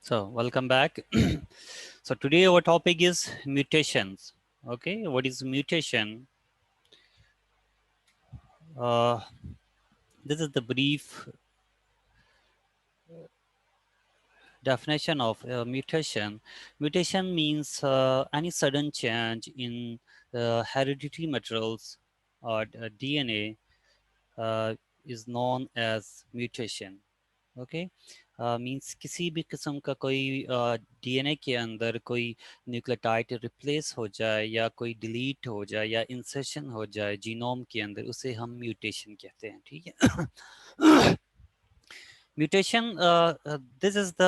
So, welcome back. So, today our topic is mutations. Okay, what is mutation? Uh, this is the brief definition of mutation. Mutation means any sudden change in hereditary materials or DNA is known as mutation. Okay means किसी भी किस्म का कोई DNA के अंदर कोई nucleotide replace हो जाए या कोई डिलीट हो जाए या इंसर्शन हो जाए जीनोम के अंदर उसे हम म्यूटेशन कहते हैं ठीक है mutation this is the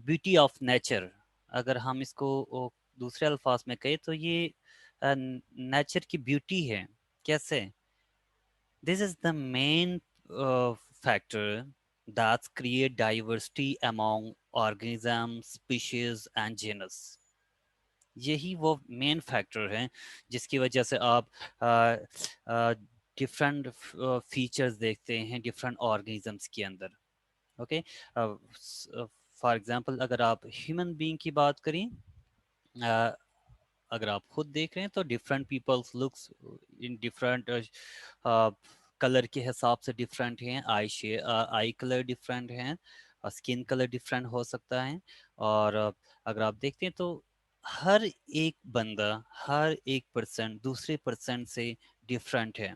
beauty of nature अगर हम इसको दूसरे अल्फाज में कहें तो ये नेचर की ब्यूटी है कैसे This is the main factor that create diversity among organisms, species and genus. यही वो मेन फैक्टर है जिसकी वजह से आप डिफरेंट फीचर्स देखते हैं डिफरेंट ऑर्गेनिजम्स के अंदर ओके फॉर एग्जांपल अगर आप ह्यूमन बीइंग की बात करें अगर आप खुद देख रहे हैं तो different peoples looks in different colour के हिसाब से डिफरेंट हैं आई कलर डिफरेंट हैं स्किन कलर डिफरेंट हो सकता है और अगर आप देखते हैं तो हर एक बंदा हर एक परसेंट दूसरे परसेंट से डिफरेंट है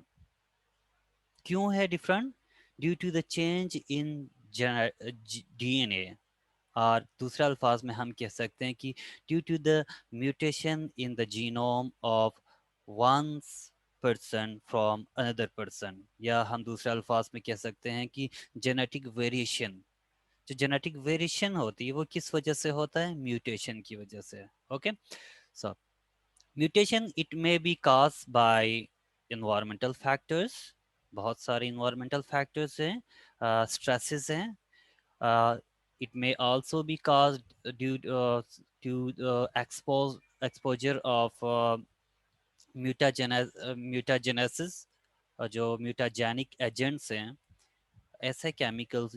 क्यों है different due to the change in DNA और दूसरे अल्फाज में हम कह सकते हैं कि due to the mutation in the genome of one person from another person या हम दूसरे अल्फाज में कह सकते हैं कि जेनेटिक वेरिएशन जो जेनेटिक वेरिएशन होती है वो किस वजह से होता है म्यूटेशन की वजह से okay so mutation it may be cause by environmental factors बहुत सारे इन्वायरमेंटल फैक्टर्स हैं स्ट्रेसेस हैं it may also be caused due to exposure of mutagenesis जो म्यूटाजेनिक एजेंट्स हैं ऐसे केमिकल्स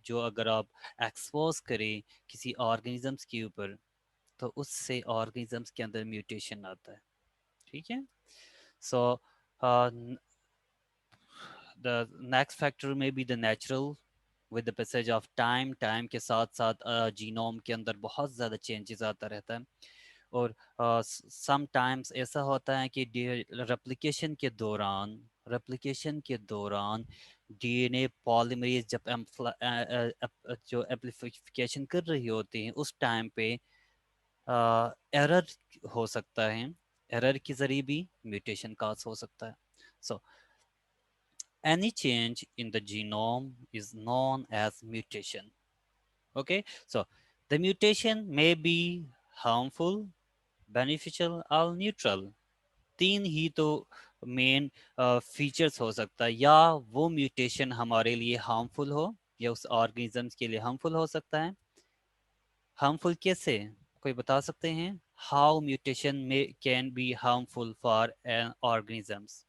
जो अगर आप एक्सपोज करें किसी ऑर्गेनिजम्स के ऊपर तो उससे ऑर्गेनिजम्स के अंदर म्यूटेशन आता है ठीक है सो द नेक्स्ट फैक्टर में be the natural with the passage of time के साथ साथ जीनोम के अंदर बहुत ज़्यादा चेंजेस आता रहता है और सम टाइम्स ऐसा होता है कि रेप्लिकेशन के दौरान डीएनए पॉलीमरेज जब जो एम्प्लीफिकेशन कर रही होती है उस टाइम पे एरर हो सकता है एरर के जरिए भी म्यूटेशन काज हो सकता है सो any change in the genome is known as mutation. Okay, so the mutation may be harmful, beneficial or neutral. तीन ही तो मेन फीचर्स हो सकता है या वो म्यूटेशन हमारे लिए हार्मफुल हो या उस ऑर्गेनिजम्स के लिए हार्मफुल हो सकता है हार्मफुल कैसे कोई बता सकते हैं हाउ म्यूटेशन में can be harmful for organisms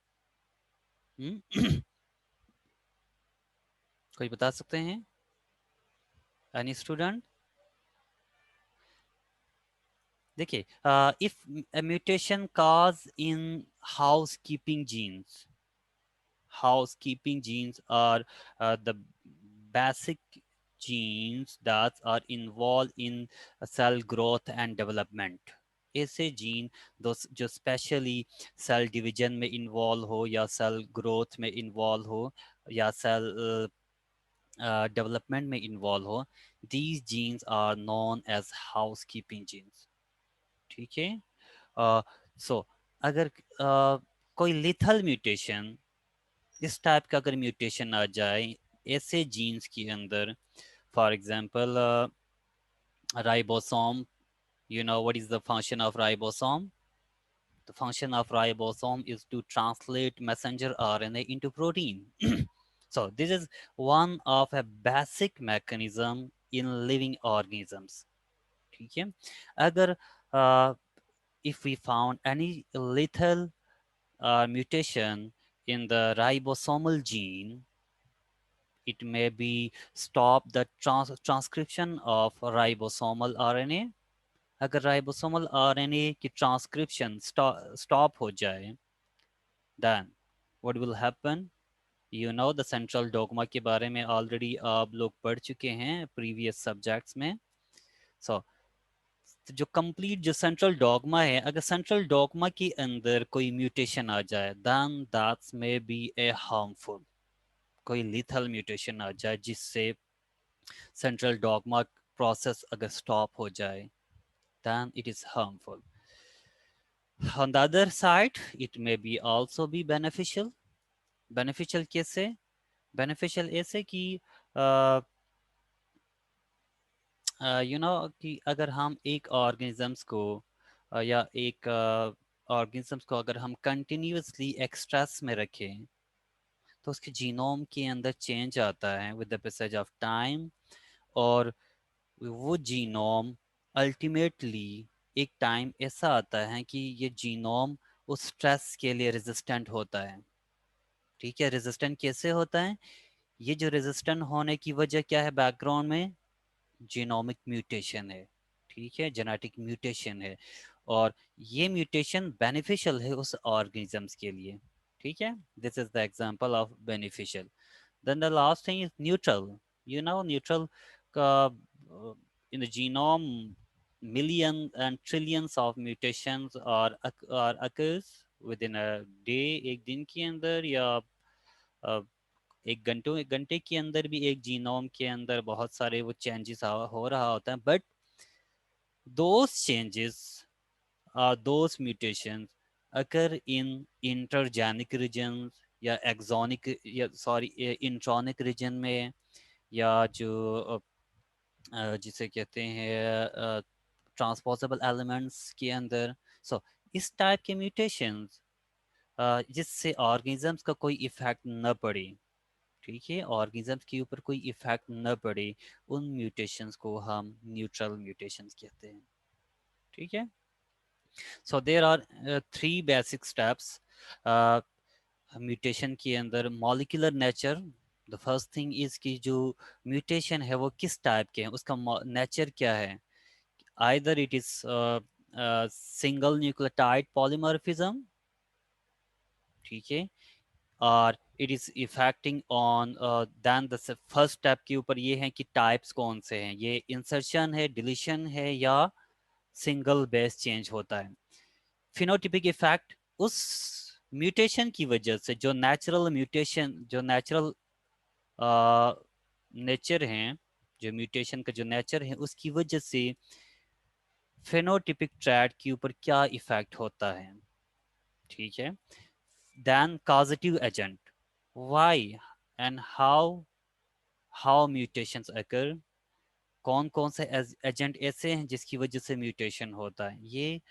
कोई बता सकते हैं एनी स्टूडेंट देखिए if a mutation cause in housekeeping genes housekeeping genes are the basic genes that are involved in cell growth and development ऐसे जीन जो specially cell division में involve हो या सेल ग्रोथ में इन्वॉल्व हो या cell development में involve हो these genes are known as housekeeping genes ठीक है सो अगर कोई लिथल म्यूटेशन इस टाइप का अगर म्यूटेशन आ जाए ऐसे जीन्स के अंदर for example ribosome you know what is the function of ribosome the function of ribosome is to translate messenger RNA into protein so this is one of a basic mechanism in living organisms ठीक है अगर if we found any lethal mutation in the ribosomal gene, It may be stop the transcription of ribosomal RNA. अगर ribosomal RNA की transcription stop हो जाए, then what will happen? You know the central dogma के बारे में already आप लोग पढ़ चुके हैं previous subjects में. So जो कंप्लीट जो सेंट्रल डॉगमा है, अगर सेंट्रल डॉगमा के अंदर कोई म्यूटेशन आ जाए, then that's may be a harmful, कोई लीथल म्यूटेशन आ जाए जिससे सेंट्रल डॉगमा प्रोसेस अगर स्टॉप हो जाए, then it is harmful. On the other side, it may be also be beneficial. Beneficial कैसे? Beneficial ऐसे कि यू नो कि अगर हम एक ऑर्गेनिजम्स को या एक ऑर्गेनिजम्स को अगर हम कंटिन्यूअसली एक्स्ट्रेस में रखें, तो उसके जीनोम के अंदर चेंज आता है with the passage of time, और वो जीनोम अल्टीमेटली एक टाइम ऐसा आता है कि ये जीनोम उस स्ट्रेस के लिए रेजिस्टेंट होता है. ठीक है, रेजिस्टेंट कैसे होता है? ये जो रेजिस्टेंट होने की वजह क्या है बैकग्राउंड में? जीनोमिक म्यूटेशन है. ठीक है, जेनेटिक म्यूटेशन है, और ये म्यूटेशन बेनिफिशियल है उस ऑर्गेनिजम्स के लिए. ठीक है, this is the example of beneficial. Then the last thing is neutral. You know neutral का in the genome million and trillions of mutations are occurs within a day. एक दिन के अंदर या एक घंटे के अंदर भी एक जीनोम के अंदर बहुत सारे वो चेंजेस हो रहा होता है. But those changes or those mutations occur in intergenic regions या exonic या सॉरी इंट्रॉनिक रीजन में, या जो जिसे कहते हैं ट्रांसपोजेबल एलिमेंट्स के अंदर. सो इस टाइप के म्यूटेशंस जिससे ऑर्गेनिजम्स का कोई इफेक्ट न पड़े. ठीक है, ऑर्गेनिजम्स के ऊपर कोई इफेक्ट न पड़े, उन म्यूटेशंस को हम न्यूट्रल म्यूटेशंस कहते हैं. ठीक है. So there are three basic steps mutation के अंदर. Molecular nature, the first thing is कि जो म्यूटेशन है वो किस टाइप के हैं, उसका नेचर क्या है. Either it is single nucleotide polymorphism. ठीक है, और it is effecting on then the first step के ऊपर ये है कि टाइप्स कौन से हैं, ये इंसर्शन है, डिलीशन है, या सिंगल बेस चेंज होता है. फिनोटिपिक इफेक्ट, उस म्यूटेशन की वजह से जो नेचुरल म्यूटेशन, जो नेचुरल नेचर हैं, जो म्यूटेशन का जो नेचर है उसकी वजह से फेनोटिपिक ट्रैट के ऊपर क्या इफेक्ट होता है. ठीक है. Then causative agent, why and how mutations occur, कौन कौन से एजेंट ऐसे हैं जिसकी वजह से म्यूटेशन होता है. ये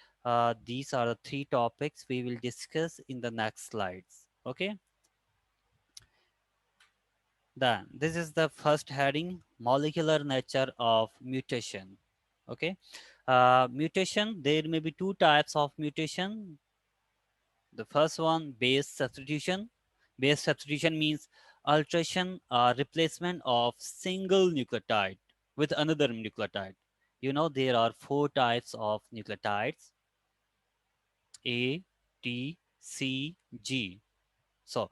these are the three topics we will discuss in the next slides. Okay, then this is the first heading, molecular nature of mutation. Okay, mutation, there may be two types of mutation. The first one, base substitution. Base substitution means alteration or replacement of single nucleotide with another nucleotide. You know there are four types of nucleotides: A, T, C, G. So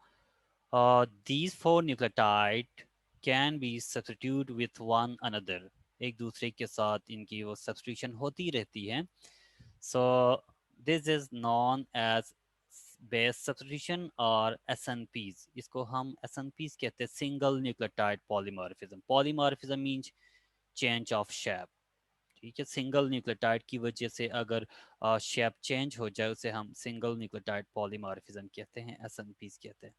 these four nucleotide can be substituted with one another. एक दूसरे के साथ इनकी वो substitution होती रहती है. So this is known as base substitution or SNPs. इसको हम SNPs कहते हैं, single nucleotide polymorphism. Polymorphism means change of shape. ठीक है, सिंगल न्यूक्लियोटाइड की वजह से अगर शेप चेंज हो जाए उसे हम सिंगल न्यूक्लियोटाइड पॉलीमॉर्फिज्म कहते हैं, एसएनपीज कहते हैं.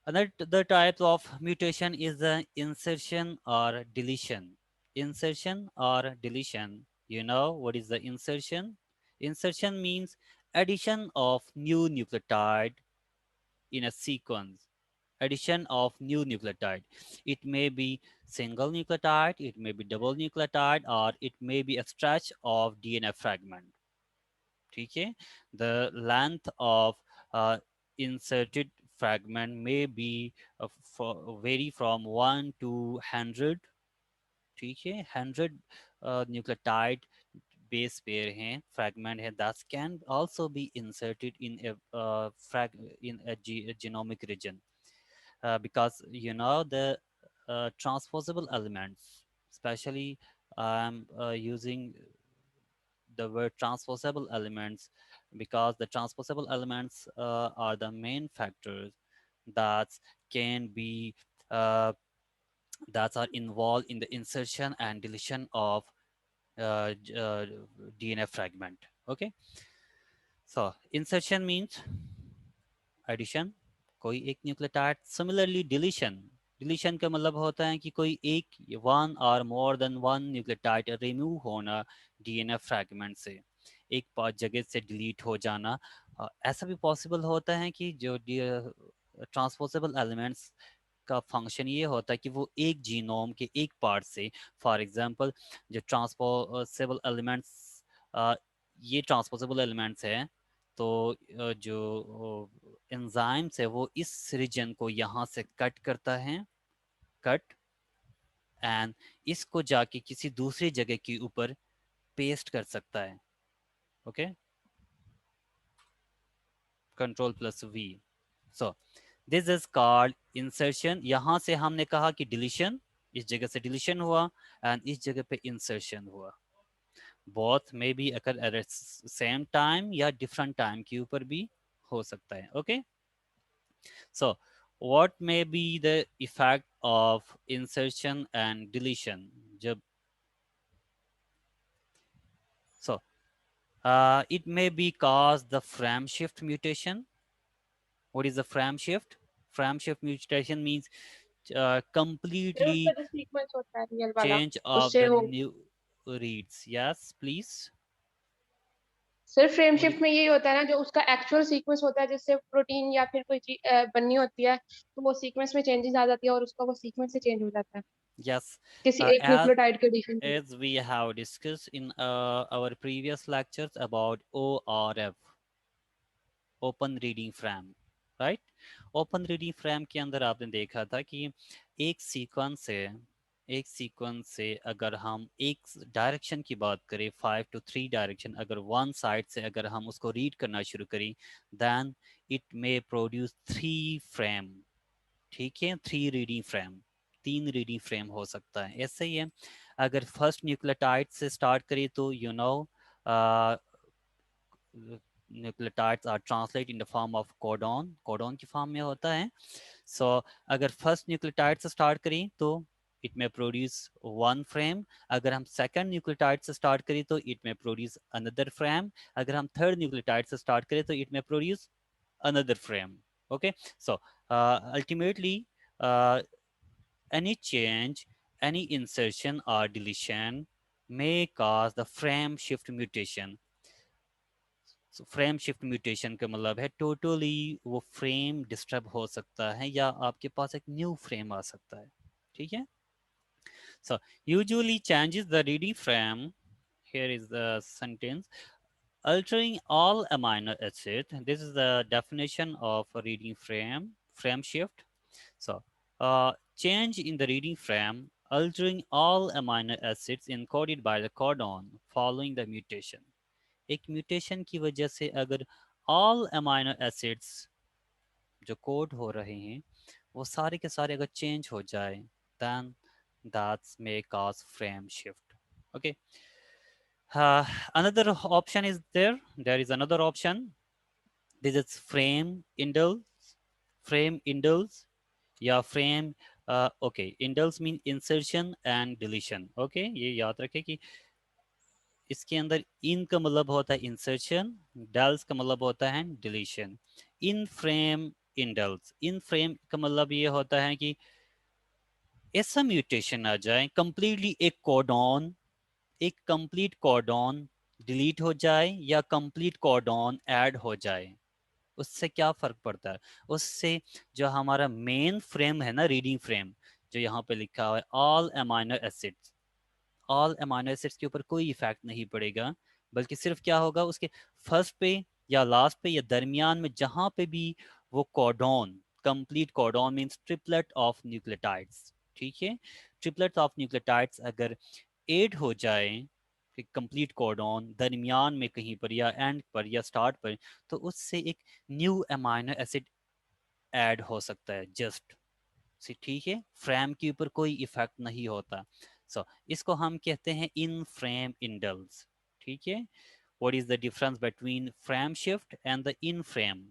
Another type of mutation is the insertion or deletion. Insertion or deletion. You know what is the insertion? Insertion means addition of new nucleotide in a sequence. Addition of new nucleotide. It may be single nucleotide, it may be double nucleotide, or it may be a stretch of DNA fragment. ठीक है, the length of inserted fragment may be vary from 1 to 100. ठीक है, 100 nucleotide base pair हैं, fragment है, that can also be inserted in a genomic region, because the transposable elements, especially I'm using the word transposable elements because the transposable elements are the main factors that can be uh, that are involved in the insertion and deletion of DNA fragment. Okay, so insertion means addition, कोई एक nucleotide. Similarly deletion, deletion का मतलब होता है कि कोई एक, one और more than one nucleotide remove होना डीएनए फ्रैगमेंट से, एक पार्ट जगह से डिलीट हो जाना। ऐसा भी पॉसिबल होता है कि जो ट्रांसपोजेबल एलिमेंट्स का फंक्शन ये होता है कि वो एक जीनोम के एक पार्ट से, फॉर एग्जांपल जो ट्रांसपोजेबल एलिमेंट्स, ये ट्रांसपोजेबल एलिमेंट्स हैं, तो जो एंजाइम्स है वो इस रीजन को यहाँ से कट करता है, कट, एंड इसको जाके किसी दूसरी जगह के ऊपर पेस्ट कर सकता है। Okay, control plus V. So this is called insertion. यहाँ से हमने कहा कि डिलीशन, इस जगह से डिलीशन हुआ एंड इस जगह पे इंसर्शन हुआ। बोथ में भी अगर एट सेम टाइम या डिफरेंट टाइम के ऊपर भी हो सकता है। Okay, so what may be the effect of insertion and deletion? जब so it may be cause the frame shift mutation. What is the frame shift? Frame shift mutation means फिर उसका completely जो सीक्वेंस होता है real वाला, change of उससे the वो new reads. Yes, please. सिर्फ फ्रेम What शिफ्ट में यही होता है ना, जो उसका एक्चुअल सीक्वेंस होता है जिससे प्रोटीन या फिर कोई चीज बननी होती है, तो वो सीक्वेंस में चेंजेस आ जाती है और उसका वो सीक्वेंस से चेंज हो जाता है yes, किसी एक as न्यूक्लियोटाइड के एडिशन की वजह as we have discussed in our previous lectures about ORF, open reading frame, right. Open reading frame के अंदर आपने देखा था कि एक सीक्वेंस से, एक सीक्वेंस से अगर हम एक डायरेक्शन की बात करें, 5 to 3 डायरेक्शन, अगर वन साइड से अगर हम उसको रीड करना शुरू करें, then it may produce 3 frame. ठीक है, 3 रीडिंग फ्रेम, 3 रीडिंग फ्रेम हो सकता है। ऐसे ही है, अगर फर्स्ट न्यूक्लियोटाइड से स्टार्ट करें तो nucleotides are translate in the form of codon, codon की फॉर्म में होता है। सो अगर फर्स्ट न्यूक्लियोटाइड से स्टार्ट करें तो इट में प्रोड्यूस 1 फ्रेम। अगर हम सेकंड न्यूक्लियोटाइड से स्टार्ट करें तो इट में प्रोड्यूस अनदर फ्रेम। अगर हम थर्ड न्यूक्लियोटाइड से स्टार्ट करें तो इट में produce another frame. Okay, so ultimately any change, any insertion or deletion may cause the frame shift mutation। Frame shift mutation का मतलब है टोटली वो फ्रेम डिस्टर्ब हो सकता है या आपके पास एक न्यू फ्रेम आ सकता है। ठीक है, so usually changes the reading frame, here is the sentence, altering all amino acid, this is the definition of a reading frame, frame shift. So change in the reading frame, altering all amino acids encoded by the codon following the mutation। एक mutation की वजह से अगर all amino acids जो code हो रहे हैं वो सारे के सारे अगर चेंज हो जाए, then that may cause frame shift। okay, another option is there, there is another option, this is frame indels, frame indels या frame. Okay, इंडल्स mean insertion and deletion. Okay, ये याद रखें कि इसके अंदर इन का मतलब होता है इंसर्शन, डल्स का मतलब होता है डिलीशन। इन फ्रेम इंडल्स, इन फ्रेम का मतलब ये होता है कि ऐसा म्यूटेशन आ जाए कंप्लीटली, एक कोडॉन, एक कंप्लीट कोडॉन डिलीट हो जाए या कंप्लीट कोडॉन ऐड हो जाए। उससे क्या फर्क पड़ता है? उससे जो हमारा मेन फ्रेम है ना, रीडिंग फ्रेम, जो यहाँ पे लिखा हुआ है all amino acids, all amino acids के ऊपर कोई इफेक्ट नहीं पड़ेगा, बल्कि सिर्फ क्या होगा, उसके फर्स्ट पे या लास्ट पे या दरमियान में जहाँ पे भी वो codon complete codon means triplet of nucleotides, ठीक है। ट्रिपलेट ऑफ न्यूक्लियोटाइड्स अगर एड हो जाए कंप्लीट कोडॉन दरमियान में कहीं पर या एंड पर या स्टार्ट पर, तो उससे एक न्यू अमाइनो एसिड ऐड हो सकता है जस्ट से, ठीक है। फ्रेम के ऊपर कोई इफेक्ट नहीं होता। इसको हम कहते हैं इन फ्रेम इंडल्स, ठीक है। What is the difference between frame shift and the in frame,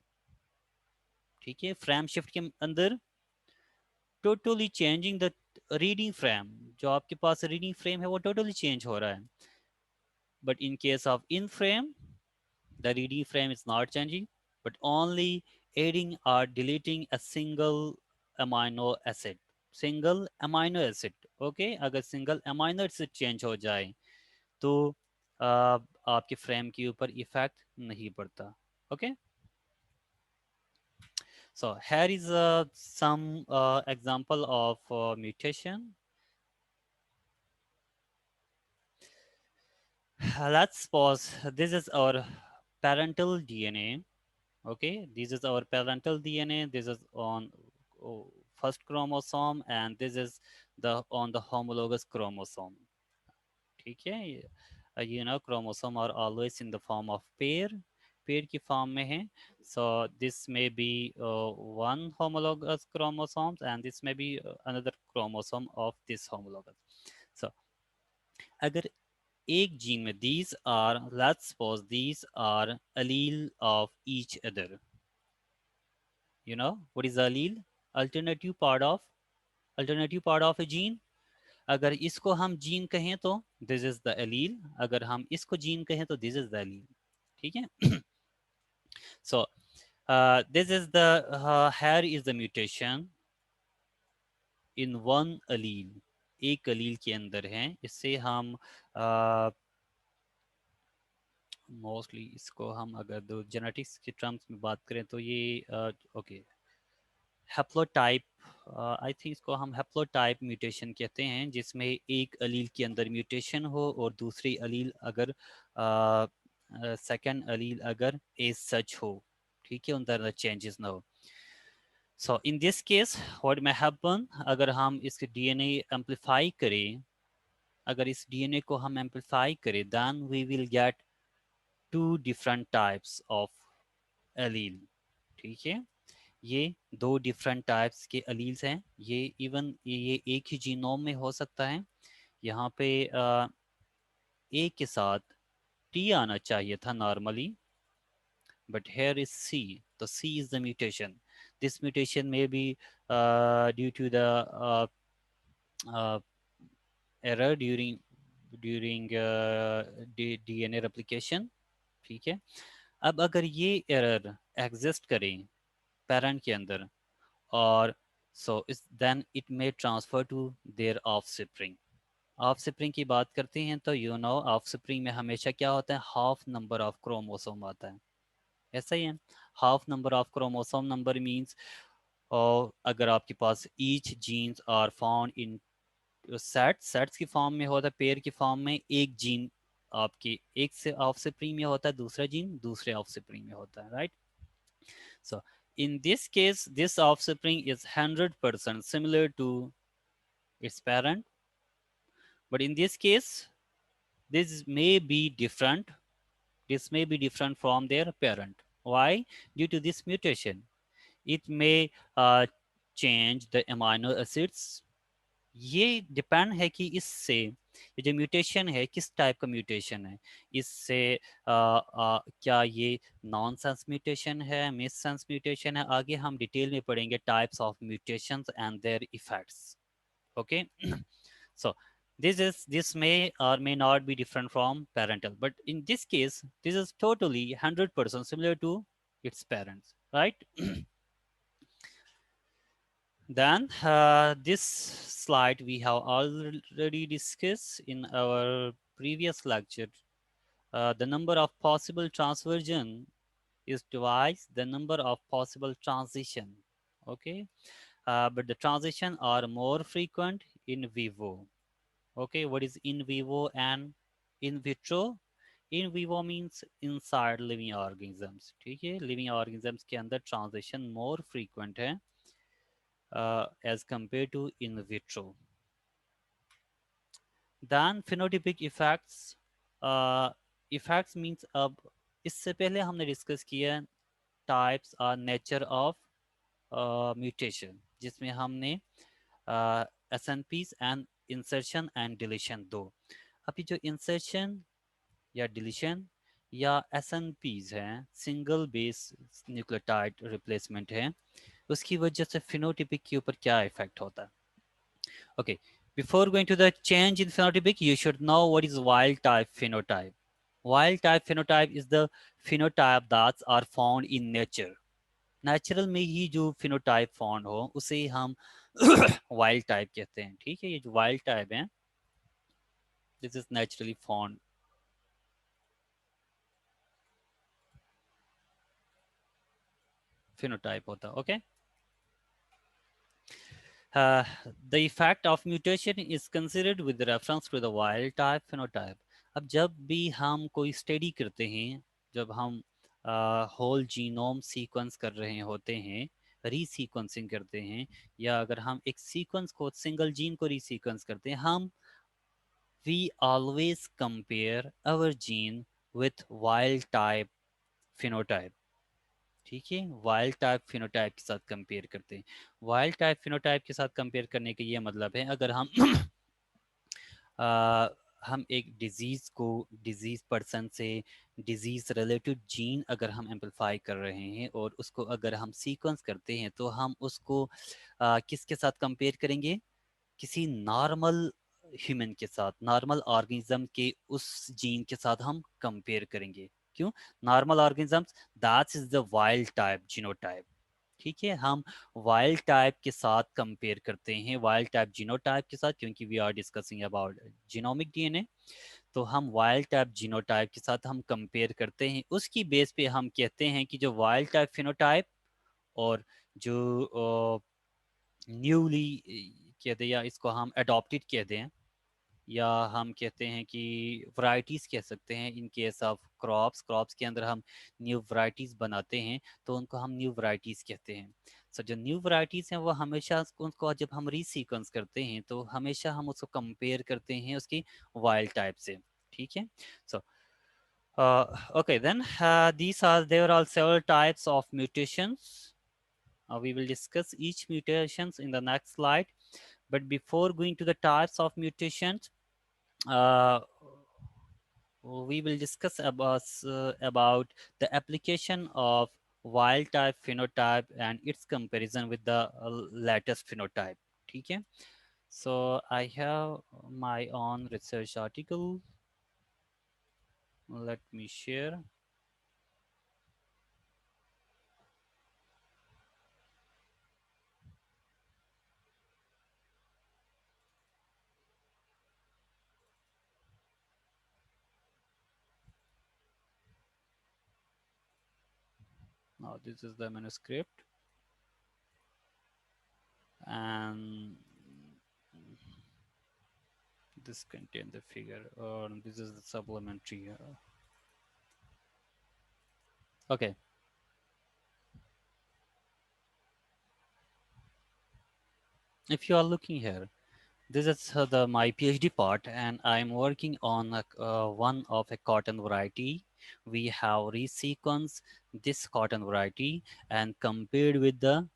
ठीक है। फ्रेम शिफ्ट के अंदर totally changing the reading frame, जो आपके पास रीडिंग फ्रेम है वो टोटली चेंज हो रहा है। But in case of in frame, the reading frame is not changing, but only adding or deleting a single amino acid. Single amino acid, okay. अगर single amino acid change हो जाए तो आपके frame के ऊपर इफेक्ट नहीं पड़ता, okay. So here is some example of mutation. Let's suppose this is our parental DNA. Okay, this is our parental DNA. This is on first chromosome, and this is the on the homologous chromosome. ठीक है, chromosome are always in the form of pair की form में है. So this may be one homologous chromosomes, and this may be another chromosome of this homologous. So अगर एक gene में these are, let's suppose these are allele of each other. What is allele? alternative part of alternative part of a gene. अगर इसको हम gene कहें तो this is the allele, अगर हम इसको जीन कहें तो दिस इज द एलील, ठीक है। So this is the here is the mutation in one allele, एक अलील के अंदर है। इससे हम मोस्टली इसको हम अगर दो जेनेटिक्स के टर्म्स में बात करें तो ये ओके हैप्लोटाइप, आई थिंक इसको हम हैप्लोटाइप म्यूटेशन कहते हैं, जिसमें एक अलील के अंदर म्यूटेशन हो और दूसरी अलील अगर सेकंड अलील अगर एज सच हो, ठीक है, उन तरह चेंजेस ना हो। So in this case what may happen, अगर हम इसके डीएनए एम्पलीफाई करें, अगर इस डीएनए को हम एम्पलीफाई करें, then we will get two different types of allele, ठीक है। ये दो डिफरेंट टाइप्स के अलील्स हैं। ये इवन ये एक ही जीनोम में हो सकता है। यहाँ पे ए के साथ टी आना चाहिए था normally, but here is C, तो C is the mutation. This mutation may be due to the error during DNA replication, ठीक है। अब अगर ये एरर एग्जिस्ट करें पेरेंट के अंदर, और then it may transfer to their offspring. Offspring की बात करते हैं तो ऑफस्प्रिंग में हमेशा क्या होता है, हाफ नंबर ऑफ क्रोमोसोम आता है, ऐसा ही है। Half number of chromosome number means, और अगर आपके पास each genes are found in sets की फॉर्म में होता है, पेयर की फॉर्म में, एक जीन आपके एक से ऑफस्प्रिंग में होता है, दूसरा जीन दूसरे ऑफस्प्रिंग में होता है, right. So in this case, this offspring is 100% similar to its parent. But in this case, this may be different. This may be different from their parent. Why? Due to this mutation. It may change the amino acids. ये depend है कि इससे ये जो mutation है किस type का mutation है। इससे क्या ये नॉन सेंस म्यूटेशन है, मिस सेंस म्यूटेशन है, आगे हम डिटेल में पढ़ेंगे types of mutations and there effects, okay. So this may or may not be different from parental, but in this case this is totally 100% similar to its parents, right? Then this slide we have already discussed in our previous lecture. The number of possible transversion is twice the number of possible transition. Okay, but the transition are more frequent in vivo. Okay, what is in vivo and in vitro? In vivo means inside living organisms. ठीक है, living organisms के अंदर transition more frequent है, as compared to in vitro. Then phenotypic effects. Effects means, अब इससे पहले हमने discuss किया टाइप्स और नेचर ऑफ म्यूटेशन, जिसमें हमने S N Ps and insertion and deletion दो। अभी जो इंसर्शन या डिलीशन या एस एन पीज हैं, सिंगल बेस न्यूक्लियोटाइड रिप्लेसमेंट है, उसकी वजह से फिनोटिपिक के ऊपर क्या इफेक्ट होता है। Okay, before going to the change in phenotypic, you should know what is wild type phenotype. Wild type phenotype is the phenotype that are found in nature. Natural में ही जो फिनोटाइप फाउंड हो उसे हम wild type कहते हैं। ठीक है, ये जो वाइल्ड टाइप है, this is naturally found phenotype होता है। Okay, the effect of mutation is considered with reference to the wild type phenotype. अब जब भी हम कोई स्टडी करते हैं, जब हम होल जीनोम सीक्वेंस कर रहे होते हैं, रीसीक्वेंसिंग करते हैं, या अगर हम एक सीक्वेंस को, सिंगल जीन को रीसीक्वेंस करते हैं, हम we always compare our gene with wild type phenotype. ठीक है, वाइल्ड टाइप फिनोटाइप के साथ कंपेयर करते हैं। वाइल्ड टाइप फिनोटाइप के साथ कंपेयर करने का ये मतलब है, अगर हम हम एक डिजीज़ को, डिजीज़ पर्सन से डिजीज़ रिलेटेड जीन अगर हम एम्पलीफाई कर रहे हैं और उसको अगर हम सीक्वेंस करते हैं, तो हम उसको किसके साथ कंपेयर करेंगे? किसी नॉर्मल ह्यूमन के साथ, नॉर्मल ऑर्गेनिज्म के उस जीन के साथ हम कंपेयर करेंगे। क्यों? Normal organisms, that is the wild type genotype. ठीक है, हम वाइल्ड टाइप के साथ कंपेयर करते हैं, वाइल्ड टाइप जीनोटाइप के साथ, क्योंकि we are discussing about genomic DNA. तो हम वाइल्ड टाइप जीनोटाइप के साथ हम कंपेयर करते हैं, उसकी बेस पे हम कहते हैं कि जो वाइल्ड टाइप फिनोटाइप और जो न्यूली कहते हैं, या इसको हम अडॉप्टेड कहते हैं, या हम कहते हैं कि वैरायटीज़ कह सकते हैं, in case of crops, crops के अंदर हम न्यू वैरायटीज़ बनाते हैं, तो उनको हम न्यू वैरायटीज़ कहते हैं। सो जो न्यू वैरायटीज़ हैं वो हमेशा उनको जब हम रीसीक्वेंस करते हैं तो हमेशा हम उसको कंपेयर करते हैं उसकी वाइल्ड टाइप से। ठीक है, सो okay, then there are several types of mutations. We will discuss each mutations in the next slide, but before going to the types of mutations, uh, we will discuss about the application of wild type phenotype and its comparison with the latest phenotype. ठीक है, so I have my own research article. Let me share. Now this is the manuscript, and this contains the figure, or this is the supplementary. Okay, if you are looking here, this is my PhD part, and I'm working on one of a cotton variety. We have resequenced this cotton variety and compared with the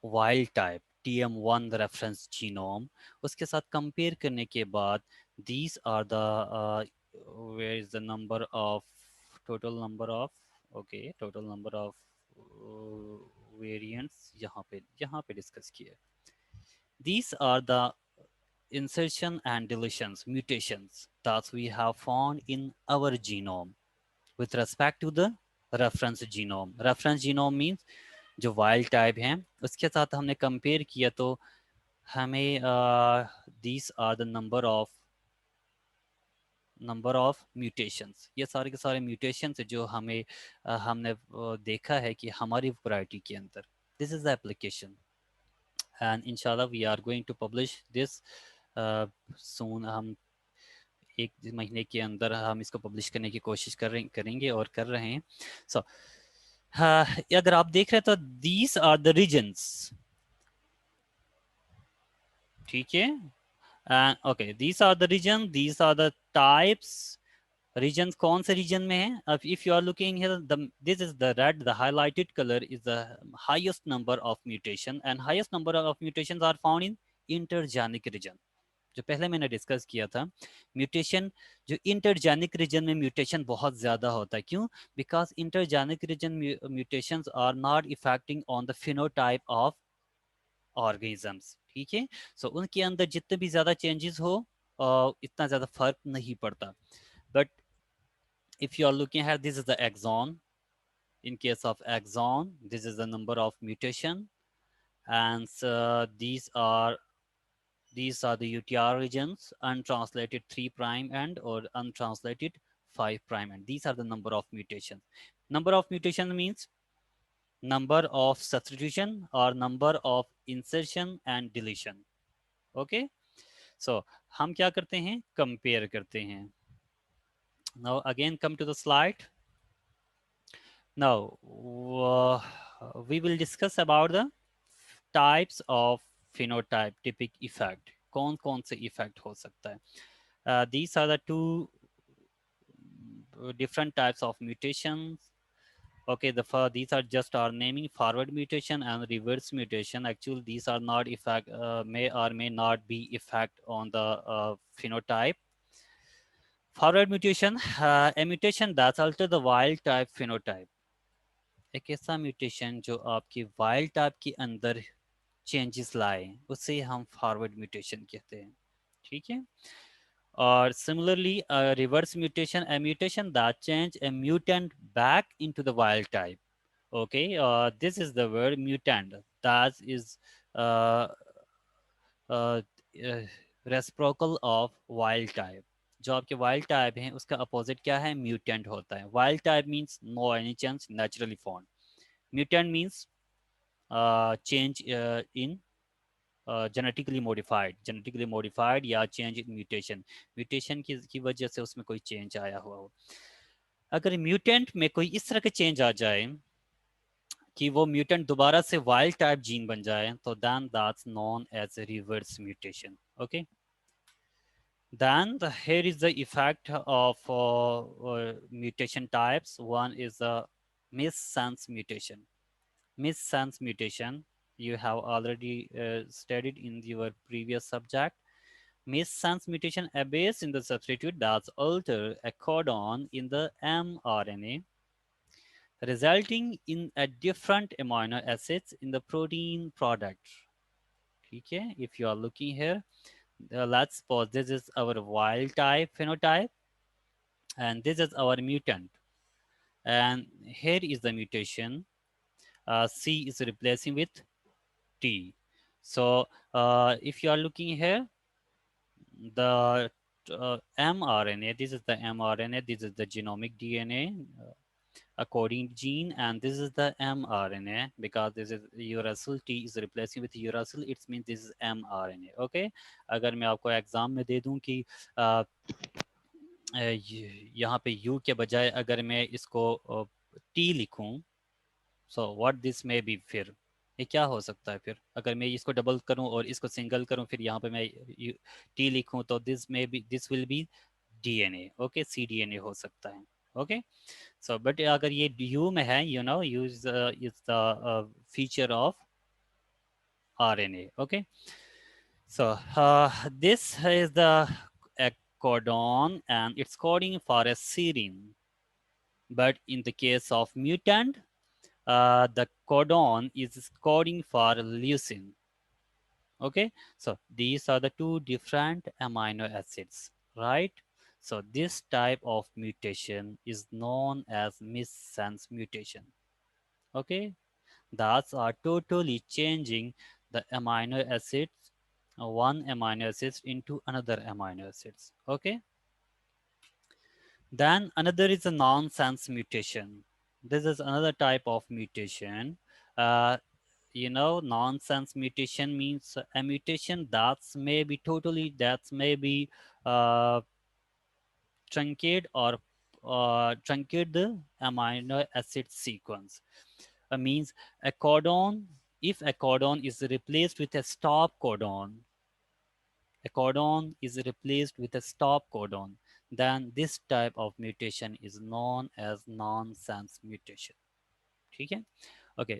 wild type TM1 reference genome. उसके साथ compare करने के बाद, these are the where is the number of, total number of, okay, total number of variants यहाँ पे discuss किया। These are the insertion and deletions, mutations that we have found in our genome with respect to the reference genome. Reference genome means जो wild type हैं उसके साथ हमने compare किया, तो हमें these are the number of mutations, ये सारे के सारे mutations है जो हमें हमने देखा है कि हमारी variety के अंदर। This is the application, and inshallah we are going to publish this soon. हम एक महीने के अंदर हम इसको पब्लिश करने की कोशिश करेंगे और कर रहे हैं। सो अगर आप देख रहे हैं तो दीज आर द रीजन्स, ठीक है. And okay, these are the region, these are the types. Regions कौन से region में है? If you are looking here, this is the red, the highlighted color is the highest number of mutation, and highest number of mutations are found in intergenic region. जो पहले मैंने discuss किया था, mutation जो intergenic reason में mutation बहुत ज़्यादा होता है. क्यों? Because intergenic region mutations are not affecting on the phenotype of organisms. ठीक है. सो उनके अंदर जितने भी ज़्यादा चेंजेस हो, इतना ज़्यादा फर्क नहीं पड़ता. But if you are looking at, this is the exon. In case of exon, this is the number of mutation, and these are the UTR regions, untranslated 3 prime end or untranslated 5 prime end. These are the number of mutations. Number of mutation means number of substitution or number of insertion and deletion. Okay. So हम क्या करते हैं? Compare करते हैं. Now again come to the slide. Now we will discuss about the types of phenotype typic effect. कौन कौन से effect हो सकता है? These are the two different types of mutations. Okay, these are just our naming: forward mutation and reverse mutation. Actually, these are not effect, may or may not be effect on the phenotype. Forward mutation, a mutation that alter the wild type phenotype. एक ऐसा mutation जो आपकी wild type के अंदर changes लाए, उसे हम forward mutation कहते हैं. ठीक है. और similarly reverse mutation, a mutation that change a mutant back into the wild type. Okay, this is the word mutant. That is uh, uh, reciprocal of wild type. जो आपके वाइल्ड टाइप हैं उसका opposite क्या है? Mutant होता है. Wild type means no any chance, naturally form. Mutant means change in genetically modified या change in mutation की वजह से उसमें कोई change आया हुआ हो. अगर म्यूटेंट में कोई इस तरह का चेंज आ जाए कि वो म्यूटेंट दोबारा से वाइल्ड टाइप जीन बन जाए, तो then that's known as a reverse mutation. Okay. Then here is the effect of mutation types. One is the missense mutation. Missense mutation you have already studied in your previous subject. Missense mutation obeys in the substitute that alter a codon in the mRNA, resulting in a different amino acids in the protein product. Okay, if you are looking here, let's suppose this is our wild type phenotype and this is our mutant. And here is the mutation. C is replacing with T. So if you are looking here, the mRNA, this is the mRNA, this is the genomic DNA according gene, and this is the mRNA because this is uracil. T is replacing with uracil, it means this is mRNA. Okay. अगर मैं आपको exam में दे दूं कि यहाँ पे U के बजाय अगर मैं इसको T लिखूं, so what this may B, फिर ये क्या हो सकता है? फिर अगर मैं इसको डबल करूं और इसको सिंगल करूं, फिर यहाँ पे मैं टी लिखूं, तो this will be DNA. Okay, C DNA हो सकता है. ओके. सो बट अगर ये यू में है, you know, you is the feature of RNA. Okay. So this is the codon and it's coding for a serine, but in the case of mutant, the codon is coding for leucine. Okay, so these are the two different amino acids, right? So this type of mutation is known as missense mutation. Okay, that's are totally changing the amino acids, one amino acid into another amino acids. Okay. Then another is a nonsense mutation. This is another type of mutation. Uh, nonsense mutation means a mutation that's maybe totally, that's maybe uh, truncate or truncate the amino acid sequence. Means a codon, if a codon is replaced with a stop codon, a codon is replaced with a stop codon, then this type of mutation is known as nonsense mutation. ठीक है, okay.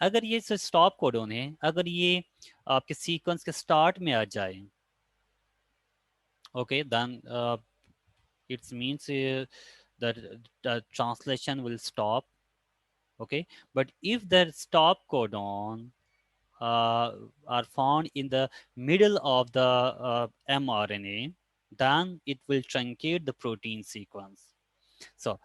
अगर ये stop codon है, अगर ये आपके sequence के start में आ जाए, okay, then it means that the translation will stop, okay, but if the stop codon uh, are found in the middle of the mRNA, then it will truncate the protein sequence. So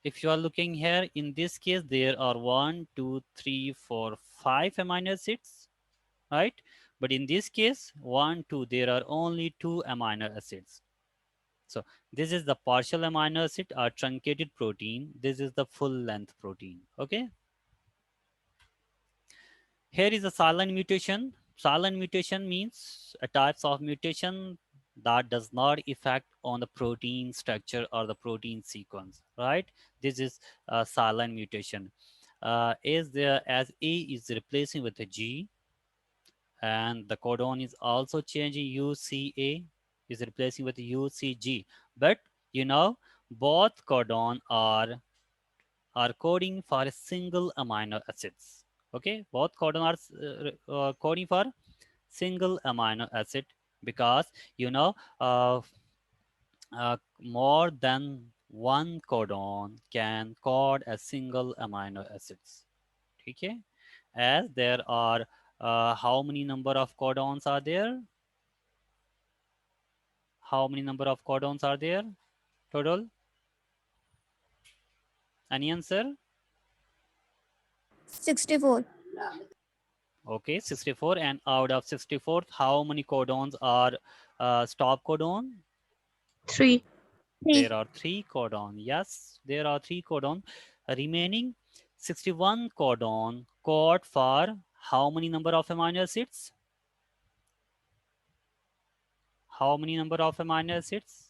if you are looking here, in this case, there are 1, 2, 3, 4, 5 amino acids, right? But in this case, 1, 2, there are only 2 amino acids. So this is the partial amino acid or truncated protein. This is the full length protein. Okay. Here is a silent mutation. Silent mutation means a types of mutation that does not affect on the protein structure or the protein sequence, right? This is a silent mutation. Is there as A is replacing with a G, and the codon is also changing, UCA is replacing with UCG. But you know, both codon are coding for a single amino acids. Okay, both codon are coding for single amino acid, because you know, more than one codon can code a single amino acids. Okay, as there are how many number of codons are there? How many number of codons are there total? Any answer? 64. Okay, 64. And out of 64, how many codons are stop codon? 3. There 3. are three codon. Yes, there are three codon. Remaining 61 codon code for how many number of amino acids? How many number of amino acids?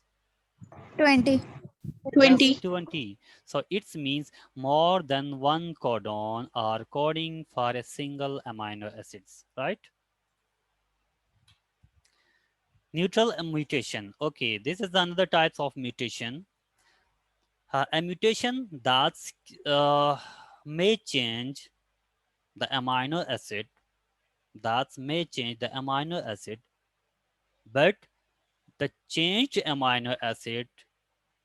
20. Yes, 20. 20. So it means more than one codon are coding for a single amino acids, right? Neutral mutation. Okay, this is another types of mutation. A mutation that uh, may change the amino acid, that may change the amino acid, but the changed amino acid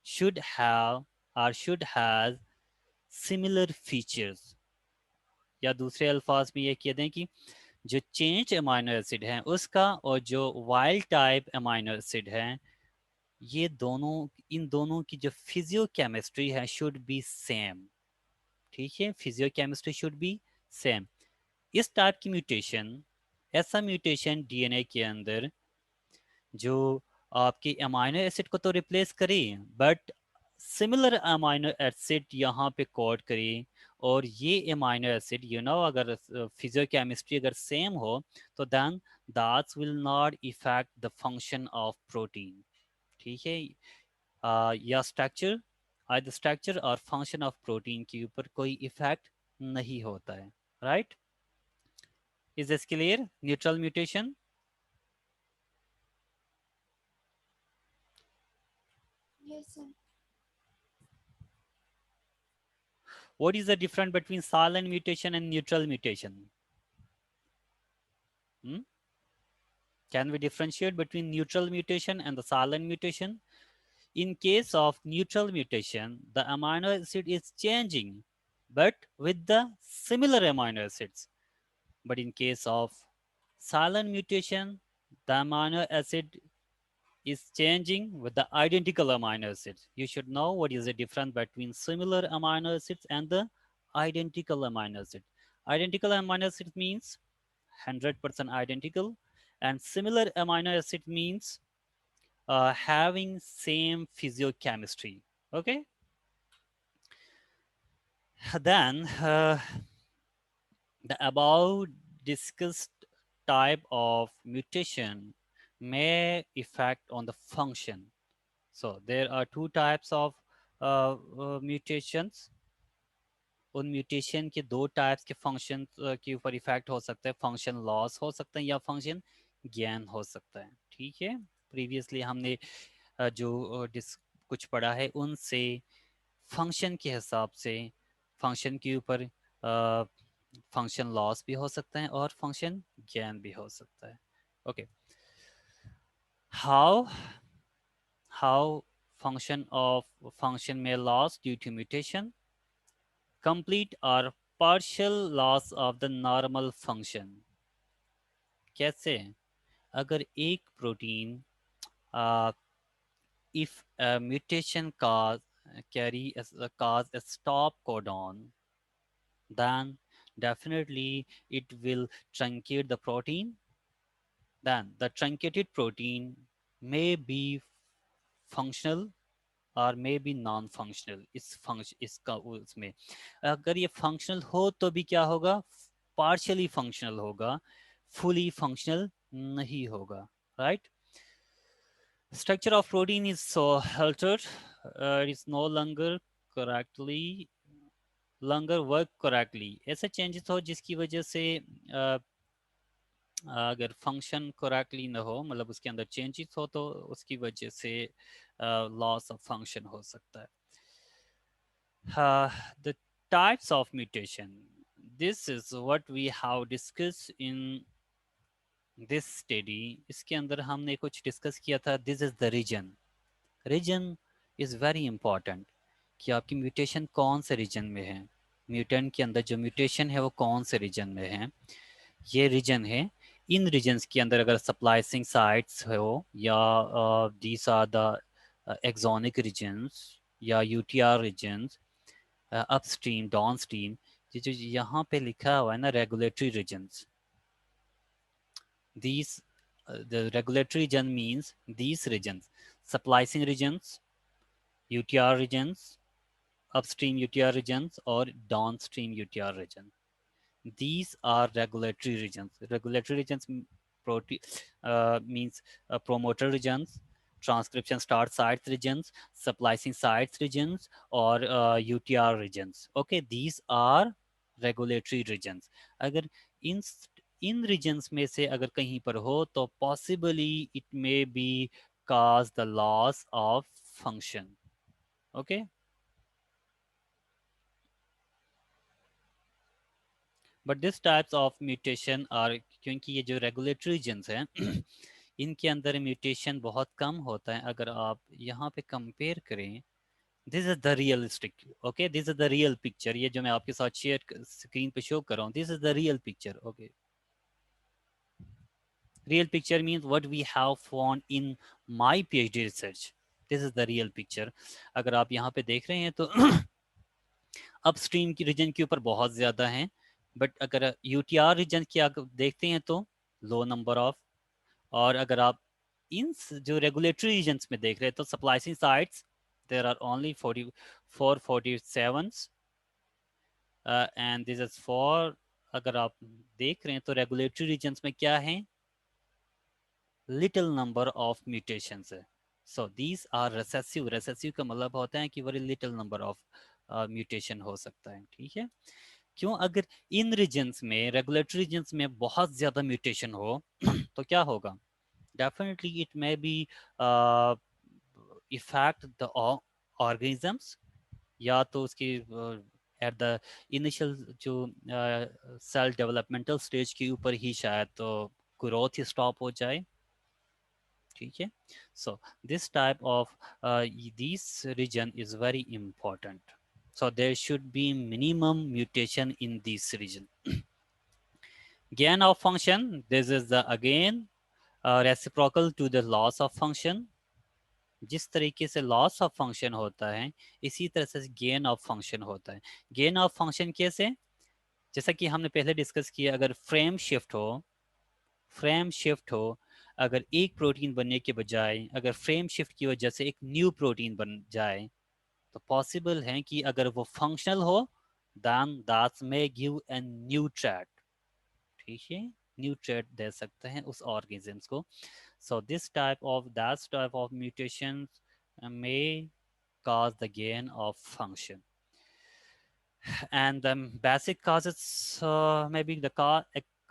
should have or should have similar features. या दूसरे अल्फाज में ये कह दें कि जो change amino acid है उसका और जो वाइल्ड टाइप अमाइनो एसिड है, ये दोनों, इन दोनों की जो फिजियोकेमिस्ट्री है शुड बी सेम। ठीक है, फिजियोकेमिस्ट्री शुड बी सेम। इस टाइप की म्यूटेशन, ऐसा म्यूटेशन डीएनए के अंदर जो आपके अमाइनो एसिड को तो रिप्लेस करे, बट सिमिलर अमाइनो एसिड यहाँ पे कोड करे, और ये अमाइनो एसिड यू नो अगर फिजियोकेमिस्ट्री अगर सेम हो, तो then that's will not affect the function of protein. ठीक है, या स्ट्रक्चर, आइदर स्ट्रक्चर और फंक्शन ऑफ प्रोटीन के ऊपर कोई इफेक्ट नहीं होता है, right? Is this clear? Neutral mutation. Yes, sir. What is the difference between silent mutation and neutral mutation? Hmm? Can we differentiate between neutral mutation and the silent mutation? In case of neutral mutation, the amino acid is changing, but with the similar amino acids. But in case of silent mutation, the amino acid is changing with the identical amino acids. You should know what is the difference between similar amino acids and the identical amino acid. Identical amino acid means 100% identical, and similar amino acid means having same physiochemistry. Okay, then the above discussed type of mutation may affect on the function. So there are two types of mutations. उन mutation के दो types के function के ऊपर effect हो सकता है, function loss हो सकता है या फंक्शन गेन हो सकता है। ठीक है, प्रीवियसली हमने जो कुछ पढ़ा है उनसे फंक्शन के हिसाब से फंक्शन के ऊपर फंक्शन लॉस भी हो सकता है और फंक्शन गेन भी हो सकता है. Okay, how how function may loss due to mutation, complete or partial loss of the normal function. कैसे? अगर एक protein if a mutation cause a stop codon, then definitely it will truncate the protein. Then the truncated protein may be functional और may be non functional. इस function इसका उसमें अगर ये functional हो तो भी क्या होगा, पार्शियली फंक्शनल होगा, फुली फंक्शनल नहीं होगा. Right, structure of protein is so altered, it is no longer work correctly. ऐसे चेंजेस हो जिसकी वजह से अगर फंक्शन करेक्टली ना हो, मतलब उसके अंदर चेंजेस हो, तो उसकी वजह से लॉस ऑफ फंक्शन हो सकता है. The types of mutation, this is what we have discussed in this study. इसके अंदर हमने कुछ डिस्कस किया था. This is the region is very important कि आपकी म्यूटेशन कौन से रीजन में है, म्यूटेंट के अंदर जो म्यूटेशन है वो कौन से रीजन में है. ये रीजन है. इन रीजन्स के अंदर अगर सप्लाइसिंग साइट्स हो या these are the exonic regions या यूटीआर रीजन्स, अपस्ट्रीम डाउनस्ट्रीम, ये जो यहाँ पे लिखा हुआ है ना regulatory regions, these the regulatory region means these regions: splicing regions, UTR regions, upstream UTR regions or downstream UTR region. These are regulatory regions. Regulatory regions means promoter regions, transcription start sites regions, splicing sites regions, or UTR regions. Okay, these are regulatory regions. अगर इन regions में से अगर कहीं पर हो तो possibly it may be cause the loss of function. Okay. But this types of mutation are, क्योंकि ये जो रेगुलेटरी रीजन्स हैं इनके अंदर म्यूटेशन बहुत कम होता है. अगर आप यहाँ पे कंपेयर करें, this is the realistic, okay, this is the real picture. ये जो मैं आपके साथ शेयर स्क्रीन पे शो कर रहा हूँ, this is the real picture. Okay, real picture means what we have found in my PhD research. This is the real picture. अगर आप यहाँ पे देख रहे हैं तो अपस्ट्रीम की रीजन के ऊपर बहुत ज़्यादा हैं, बट अगर यूटीआर रीजन की आप देखते हैं तो लो नंबर ऑफ. और अगर आप इन जो रेगुलेटरी रीजन्स में देख रहे हैं तो splicing sites there are only 47 and this is for, अगर आप देख रहे हैं तो रेगुलेटरी रीजन्स में क्या है, लिटिल नंबर ऑफ म्यूटेशंस है. So these are recessive. Recessive का मतलब होता है कि very little number of mutation हो सकता है. ठीक है, क्यों? अगर इन रीजन्स में, रेगुलेटरी रीजन्स में बहुत ज़्यादा म्यूटेशन हो तो क्या होगा, definitely it may be affect the organisms, या तो उसकी एट द इनिशियल जो सेल डेवलपमेंटल स्टेज के ऊपर ही शायद तो ग्रोथ ही स्टॉप हो जाए. ठीक है, so this type of this region is very important. So there should be minimum mutation in this region. Gain of function, this is the again reciprocal to the loss of function. जिस तरीके से loss of function होता है इसी तरह से gain of function होता है. गेन ऑफ फंक्शन कैसे? जैसा कि हमने पहले डिस्कस किया, अगर फ्रेम शिफ्ट हो, अगर एक प्रोटीन बनने के बजाय अगर फ्रेम शिफ्ट की वजह से एक न्यू प्रोटीन बन जाए, तो पॉसिबल है कि अगर वो फंक्शनल हो then that may give a new trait. ठीक है, न्यू ट्रेट दे सकते हैं उस ऑर्गेनिजम्स को. so this type of mutations may cause the gain of function. And the basic causes maybe the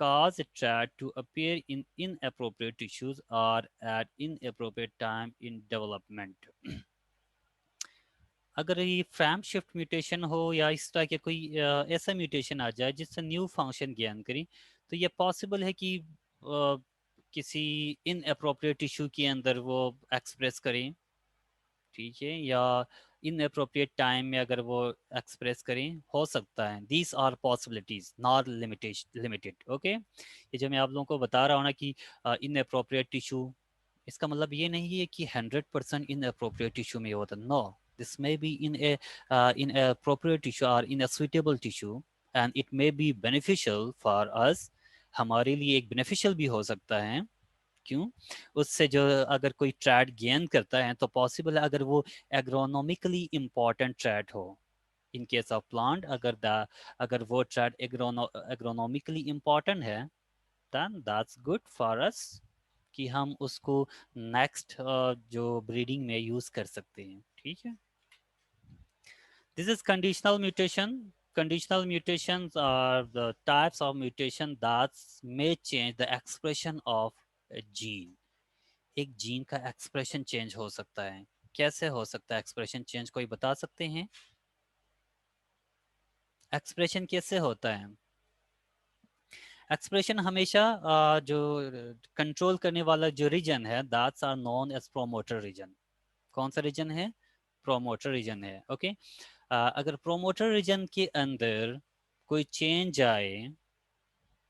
cause a threat to appear in inappropriate tissues or at inappropriate time in development. अगर ये frame shift mutation हो या इस तरह के कोई ऐसा mutation आ जाए जिससे न्यू फंक्शन गेन करें, तो ये पॉसिबल है कि किसी इनअप्रोप्रिएट टिश्यू के अंदर वो एक्सप्रेस करें, ठीक है, या इन अप्रोप्रिएट टाइम में अगर वो एक्सप्रेस करें, हो सकता है। These are possibilities not limited. Okay, ये जो मैं आप लोगों को बता रहा हूँ ना कि इन अप्रोप्रिएट टिश्यू, इसका मतलब ये नहीं है कि 100% इन अप्रोप्रिएट टिश्यू में होता, no, this may be inappropriate tissue और in a suitable tissue and it may be beneficial for us, हमारे लिए एक बेनिफिशियल भी हो सकता है। क्यों? उससे जो अगर कोई ट्रेड गेन करता है तो पॉसिबल है अगर वो एग्रोनॉमिकली इम्पोर्टेंट ट्रेड हो, इन केस ऑफ प्लांट, अगर वो ट्रेड एग्रोनॉमिकली इम्पोर्टेंट है, then that's good for us कि हम उसको नेक्स्ट जो ब्रीडिंग में यूज कर सकते हैं, ठीक है। This is conditional mutation. Conditional mutations are the types of mutation that may change the expression of a gene. एक जीन का एक्सप्रेशन चेंज हो सकता है। कैसे हो सकता है एक्सप्रेशन चेंज, कोई बता सकते हैं? एक्सप्रेशन कैसे होता है? एक्सप्रेशन हमेशा जो कंट्रोल करने वाला जो रीजन है, that's are known as promoter region. कौन सा रीजन है? प्रोमोटर रीजन है। ओके, अगर प्रोमोटर रीजन के अंदर कोई चेंज आए,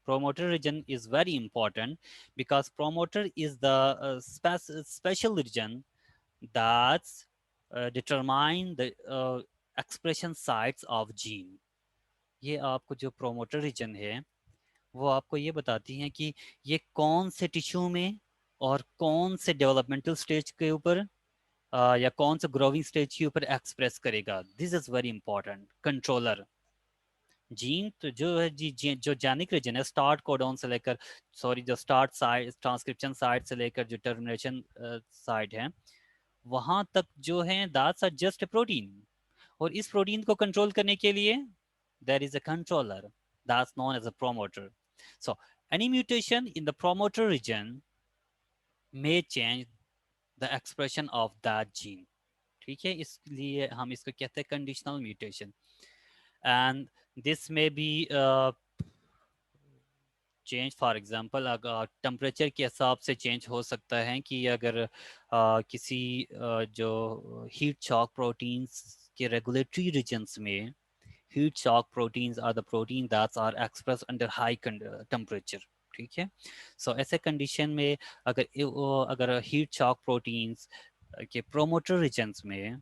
promoter region is very important because promoter is the special region that's determine the expression sites of gene. ये आपको जो प्रोमोटर रीजन है वो आपको ये बताती हैं कि ये कौन से टिश्यू में और कौन से डेवलपमेंटल स्टेज के ऊपर या कौन से ग्रोविंग स्टेज के ऊपर एक्सप्रेस करेगा। This is very important controller. Gene तो जो है जो जेनिक रीजन है, स्टार्ट कोडॉन से लेकर, सॉरी, जो स्टार्ट साइड ट्रांसक्रिप्शन साइड से लेकर जो टर्मिनेशन साइड है, वहां तक जो है दैट्स आर जस्ट प्रोटीन। और इस प्रोटीन को कंट्रोल करने के लिए there is a controller that's known as a promoter. So any mutation in the promoter region may change the expression of that gene, ठीक है, इसलिए हम इसको कहते हैं conditional mutation. And this may be change, for example अगर temperature के हिसाब से चेंज हो सकता है कि अगर किसी जो हीट शॉक प्रोटीन्स के रेगुलेटरी रीजन्स में, heat shock proteins are the protein that's are express under high temperature, ठीक है। सो ऐसे कंडीशन में अगर हीट शॉक प्रोटीन्स के प्रोमोटर रीजन्स में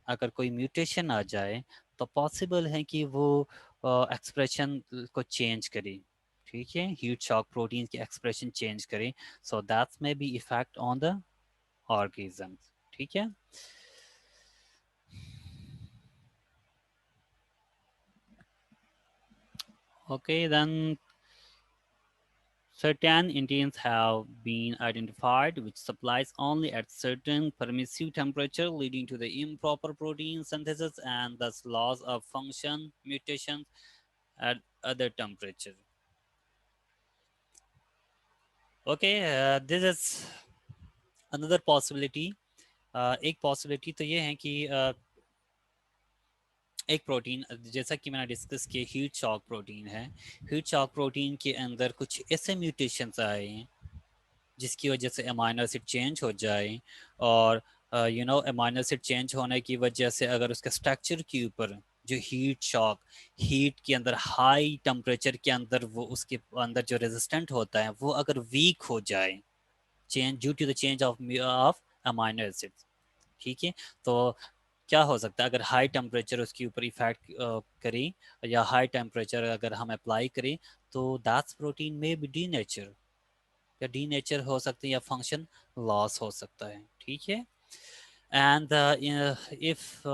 अगर कोई म्यूटेशन आ जाए तो पॉसिबल है कि वो एक्सप्रेशन को चेंज करे, ठीक है, हीट शॉक प्रोटीन की एक्सप्रेशन चेंज करे। So that's may be effect on the organism, ठीक है। Okay, then certain enzymes have been identified which supplies only at certain permissive temperature, leading to the improper protein synthesis and thus loss of function mutations at other temperature. Okay, this is another possibility. एक possibility तो ये है कि एक protein, जैसा कि मैंने discuss किया, हीट शॉक प्रोटीन है। हीट शॉक प्रोटीन के अंदर कुछ ऐसे म्यूटेशंस आए हैं जिसकी वजह से अमाइनो एसिड चेंज हो जाए, और अमाइनो एसिड चेंज होने की वजह से अगर उसके स्ट्रक्चर के ऊपर जो हीट शॉक, हीट के अंदर हाई टेम्परेचर के अंदर वो उसके अंदर जो रेजिस्टेंट होता है वो अगर वीक हो जाए, change due to the change of amino acids, ठीक है, तो क्या हो सकता है अगर हाई टेम्परेचर उसके ऊपर इफेक्ट करें या हाई टेम्परेचर अगर हम अप्लाई करें, तो दैट्स प्रोटीन में भी डी नेचर या डी नेचर हो सकते हैं या फंक्शन लॉस हो सकता है, ठीक है। And if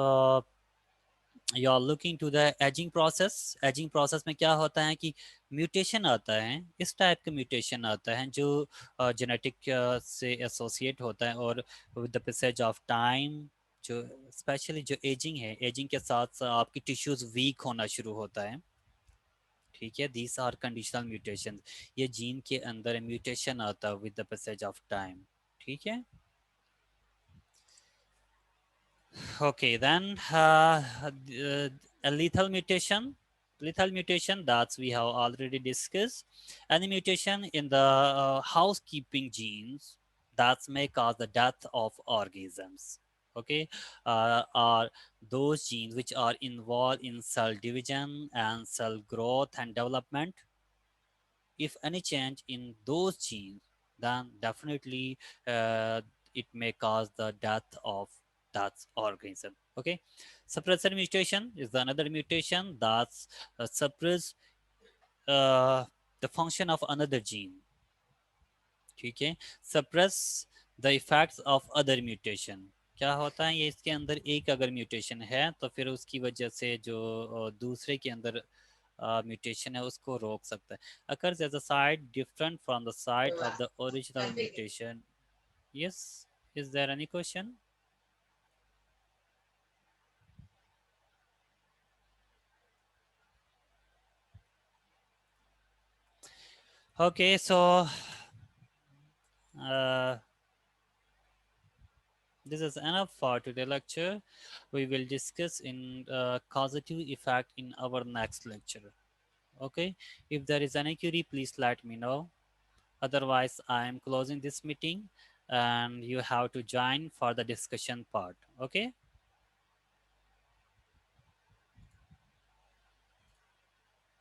you are looking to the aging process में क्या होता है कि म्यूटेशन आता है, इस टाइप का म्यूटेशन आता है जो जेनेटिक से एसोसिएट होता है, और with the passage of time जो स्पेशली जो एजिंग है, एजिंग के साथ साथ आपकी टिश्यूज वीक होना शुरू होता है, ठीक है, these are conditional mutations. ये जीन के अंदर म्यूटेशन आता है with the passage of time. ठीक है. Okay, then a lethal mutation. Lethal mutation that we have already discussed. Any mutation in the housekeeping genes that may cause the death of organisms. Okay, are those genes which are involved in cell division and cell growth and development. If any change in those genes, then definitely it may cause the death of that organism. Okay, suppressor mutation is another mutation that's suppress uh, the function of another gene. ठीक है, suppress the effects of other mutation. क्या होता है ये, इसके अंदर एक अगर म्यूटेशन है तो फिर उसकी वजह से जो दूसरे के अंदर mutation है उसको रोक सकता है. Occurs as a site different from the site of the original mutation. Yes, is there any question? Okay, so uh, this is enough for today lecture. We will discuss in causative effect in our next lecture. Okay, if there is any query, please let me know. Otherwise, I am closing this meeting and you have to join for the discussion part. Okay.